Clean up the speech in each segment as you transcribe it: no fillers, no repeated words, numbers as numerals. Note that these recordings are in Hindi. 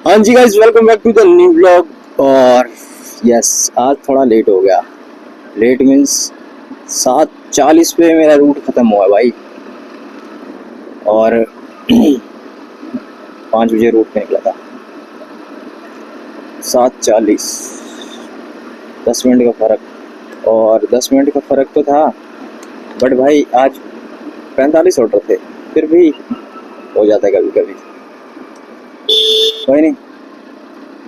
हाँ जी guys, welcome back to the new blog. और यस, आज थोड़ा लेट हो गया। लेट मीन्स 7:40 पे मेरा रूट ख़त्म हुआ भाई। और 5 बजे रूट पे निकला था। 7:40, 10 मिनट का फ़र्क। और 10 मिनट का फ़र्क तो था, बट भाई आज 45 ऑर्डर थे, फिर भी हो जाता है कभी कभी। कोई नहीं,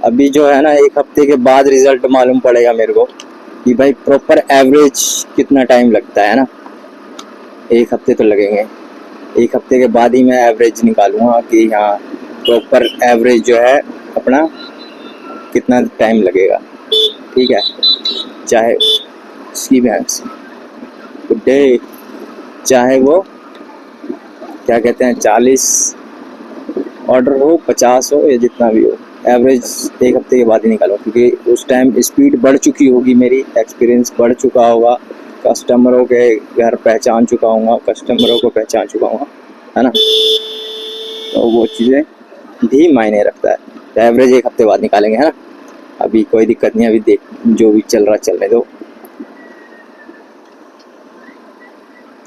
अभी जो है ना, 1 हफ्ते के बाद रिजल्ट मालूम पड़ेगा मेरे को कि भाई प्रॉपर एवरेज कितना टाइम लगता है ना। 1 हफ्ते तो लगेंगे। 1 हफ्ते के बाद ही मैं एवरेज निकालूंगा कि हाँ, प्रॉपर एवरेज जो है अपना कितना टाइम लगेगा। ठीक है, चाहे सी बैंक्स गुड डे, चाहे वो क्या कहते हैं 40 ऑर्डर हो, 50 हो, या जितना भी हो, एवरेज 1 हफ्ते के बाद ही निकालो। क्योंकि उस टाइम स्पीड बढ़ चुकी होगी, मेरी एक्सपीरियंस बढ़ चुका होगा, कस्टमरों के घर पहचान चुका हूँ, कस्टमरों को पहचान चुका हूँ, है ना। तो वो चीज़ें भी मायने रखता है। तो एवरेज 1 हफ्ते बाद निकालेंगे, है ना। अभी कोई दिक्कत नहीं, अभी देख जो भी चल रहा चलने दो।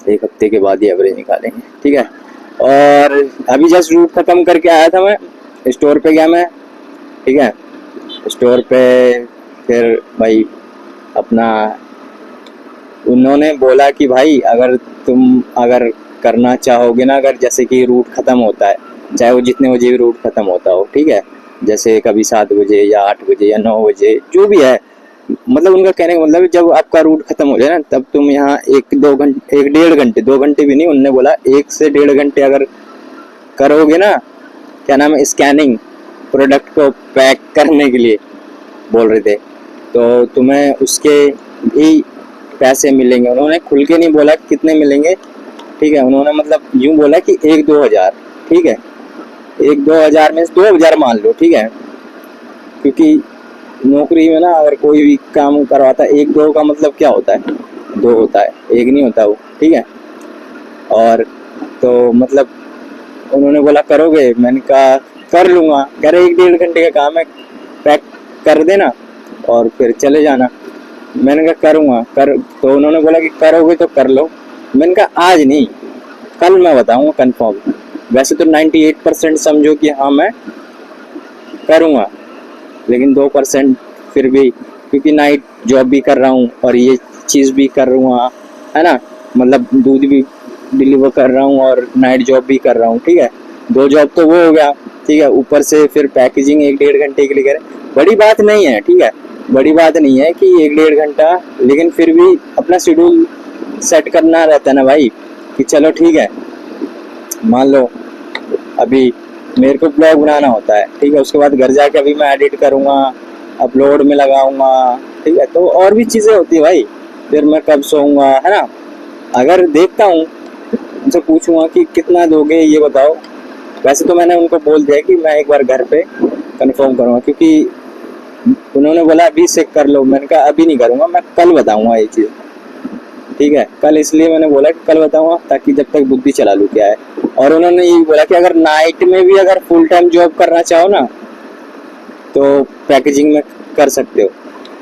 1 हफ्ते के बाद ही एवरेज निकालेंगे, ठीक है। और अभी जस्ट रूट ख़त्म करके आया था मैं, स्टोर पे गया मैं, ठीक है। स्टोर पे फिर भाई अपना उन्होंने बोला कि भाई अगर करना चाहोगे ना, अगर जैसे कि रूट ख़त्म होता है, चाहे वो जितने बजे भी रूट ख़त्म होता हो, ठीक है, जैसे कभी 7 बजे या 8 बजे या 9 बजे, जो भी है, मतलब उनका कहने का मतलब जब आपका रूट ख़त्म हो जाए ना, तब तुम यहाँ 1-2 घंटे, 1-1.5 घंटे, 2 घंटे भी नहीं, उनने बोला 1 से 1.5 घंटे अगर करोगे ना, क्या नाम है, स्कैनिंग, प्रोडक्ट को पैक करने के लिए बोल रहे थे, तो तुम्हें उसके भी पैसे मिलेंगे। उन्होंने खुल के नहीं बोला कितने मिलेंगे, ठीक है, उन्होंने मतलब यूं बोला कि 1-2 हज़ार, ठीक है, 1-2 हज़ार में 2 हज़ार मान लो, ठीक है। क्योंकि नौकरी में ना अगर कोई भी काम करवाता है, 1-2 का मतलब क्या होता है, 2 होता है, 1 नहीं होता वो, ठीक है। और तो मतलब उन्होंने बोला करोगे, मैंने कहा कर लूँगा। कह रहे 1-1.5 घंटे का काम है, पैक कर देना और फिर चले जाना। मैंने कहा करूँगा कर, तो उन्होंने बोला कि करोगे तो कर लो। मैंने कहा आज नहीं, कल मैं बताऊँगा कंफर्म। वैसे तो 98% समझो कि हाँ मैं करूँगा, लेकिन 2% फिर भी, क्योंकि नाइट जॉब भी कर रहा हूँ और ये चीज़ भी कर रहा हूँ, है ना, मतलब दूध भी डिलीवर कर रहा हूँ और नाइट जॉब भी कर रहा हूँ, ठीक है। 2 जॉब तो वो हो गया, ठीक है, ऊपर से फिर पैकेजिंग 1-1.5 घंटे के लिए करें, बड़ी बात नहीं है, ठीक है, बड़ी बात नहीं है कि 1-1.5 घंटा, लेकिन फिर भी अपना शेड्यूल सेट करना रहता है ना भाई, कि चलो ठीक है, मान लो अभी मेरे को ब्लॉग बनाना होता है, ठीक है, उसके बाद घर जाके अभी मैं एडिट करूँगा, अपलोड में लगाऊंगा, ठीक है, तो और भी चीज़ें होती है भाई। फिर मैं कब सोऊंगा, है ना। अगर देखता हूँ, उनसे पूछूंगा कि कितना दोगे ये बताओ। वैसे तो मैंने उनको बोल दिया कि मैं एक बार घर पे कंफर्म करूँगा, क्योंकि उन्होंने बोला अभी से कर लो। मैंने कहा अभी नहीं करूँगा, मैं कल बताऊँगा ये चीज़, ठीक है। कल इसलिए मैंने बोला कि कल बताऊँगा, ताकि जब तक बुद्धि चला लूँ क्या है। और उन्होंने ये बोला कि अगर नाइट में भी अगर फुल टाइम जॉब करना चाहो ना, तो पैकेजिंग में कर सकते हो,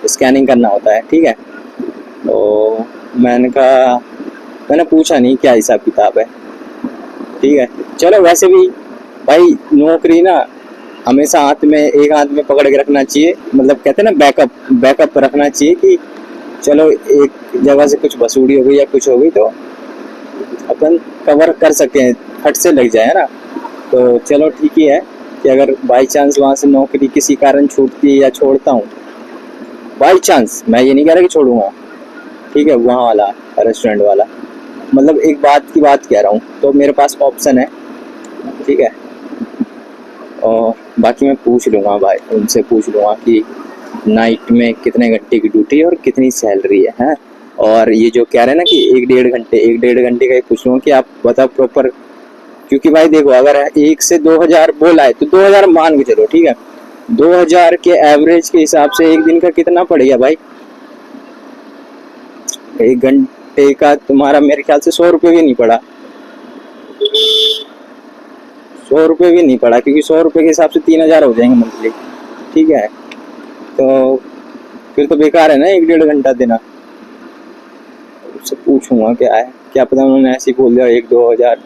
स्कैनिंग करना होता है, ठीक है। तो मैंने कहा, मैंने पूछा नहीं क्या हिसाब किताब है, ठीक है। चलो वैसे भी भाई नौकरी ना हमेशा हाथ में, एक हाथ में पकड़ के रखना चाहिए, मतलब कहते हैं ना बैकअप बैकअप रखना चाहिए, कि चलो एक जगह से कुछ वसूली हो गई या कुछ हो गई तो अपन कवर कर सकते हैं, फट से लग जाए, है ना। तो चलो ठीक ही है कि अगर बाई चांस वहाँ से नौकरी किसी कारण छूटती है या छोड़ता हूँ, बाई चांस, मैं ये नहीं कह रहा कि छोड़ूंगा, ठीक है, वहाँ वाला रेस्टोरेंट वाला, मतलब एक बात की बात कह रहा हूँ, तो मेरे पास ऑप्शन है, ठीक है। और बाकी मैं पूछ लूँगा भाई, उनसे पूछ लूँगा कि नाइट में कितने घंटे की ड्यूटी है और कितनी सैलरी है। और ये जो कह रहे हैं ना कि 1-1.5 घंटे का ही पूछ लूँगा कि आप बताओ प्रॉपर। क्योंकि भाई देखो, अगर 1 से 2 हज़ार बोला है तो 2 हज़ार मान के चलो, ठीक है। 2 हज़ार के एवरेज के हिसाब से एक दिन का कितना पड़ेगा भाई, 1 घंटे का तुम्हारा मेरे ख्याल से 100 रुपये भी नहीं पड़ा। 100 रुपये भी नहीं पड़ा, क्योंकि 100 रुपये के हिसाब से 3,000 हो जाएंगे मंथली, ठीक है। तो फिर तो बेकार है ना 1-1.5 घंटा देना। उससे पूछूंगा क्या है, क्या पता उन्होंने ऐसे ही बोल दिया 1-2 हज़ार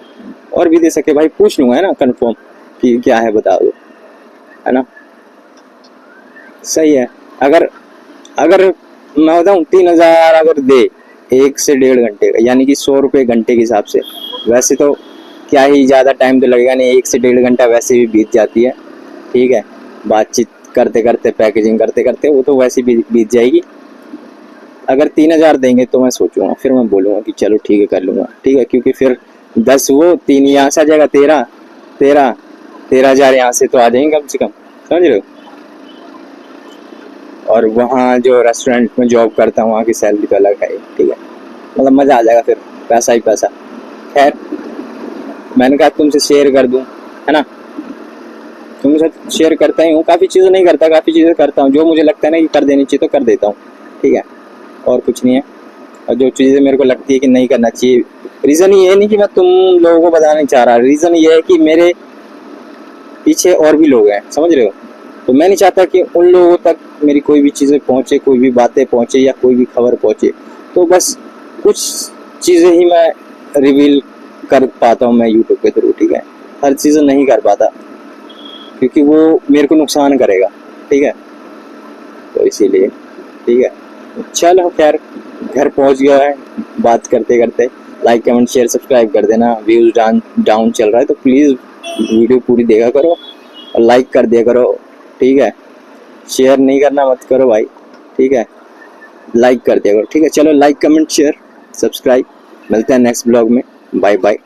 और भी दे सके, भाई पूछ लूंगा है ना कंफर्म कि क्या है बता दो, है ना। सही है। अगर अगर मैं बताऊँ 3,000 अगर दे 1 से 1.5 घंटे का, यानी कि 100 रुपये घंटे के हिसाब से, वैसे तो क्या ही ज़्यादा टाइम तो लगेगा नहीं, 1 से 1.5 घंटा वैसे भी बीत जाती है, ठीक है। बातचीत करते करते, पैकेजिंग करते करते वो तो वैसे भी बीत जाएगी। अगर 3,000 देंगे तो मैं सोचूंगा, फिर मैं बोलूँगा कि चलो ठीक है कर लूँगा, ठीक है। क्योंकि फिर 10 वो 3 यहाँ से आ जाएगा, 13,000 यहाँ से तो आ जाएंगे कम से कम, समझ रहे हो। और वहाँ जो रेस्टोरेंट में जॉब करता हूँ वहाँ की सैलरी तो अलग है, ठीक है। मतलब मज़ा आ जाएगा, फिर पैसा ही पैसा। खैर मैंने कहा तुमसे शेयर कर दूँ, है ना। तुमसे शेयर करता ही हूँ, काफ़ी चीज़ें नहीं करता, काफ़ी चीज़ें करता हूँ, जो मुझे लगता है ना कि कर देनी चाहिए तो कर देता हूँ, ठीक है। और कुछ नहीं है। और जो चीज़ें मेरे को लगती है कि नहीं करना चाहिए, रीज़न ये नहीं कि मैं तुम लोगों को बताना नहीं चाह रहा, रीज़न ये है कि मेरे पीछे और भी लोग हैं, समझ रहे हो। तो मैं नहीं चाहता कि उन लोगों तक मेरी कोई भी चीज़ें पहुँचे, कोई भी बातें पहुँचे या कोई भी खबर पहुँचे। तो बस कुछ चीज़ें ही मैं रिवील कर पाता हूँ मैं यूट्यूब के थ्रू, ठीक है। हर चीज़ नहीं कर पाता क्योंकि वो मेरे को नुकसान करेगा, ठीक है। तो इसीलिए, ठीक है। चलो खैर घर पहुंच गया है, बात करते करते। लाइक कमेंट शेयर सब्सक्राइब कर देना। व्यूज़ डाउन चल रहा है तो प्लीज़ वीडियो पूरी देखा करो और लाइक कर दिया करो, ठीक है। शेयर नहीं करना मत करो भाई, ठीक है। लाइक कर दिया करो, ठीक है। चलो लाइक कमेंट शेयर सब्सक्राइब, मिलते हैं नेक्स्ट ब्लॉग में। Bye bye.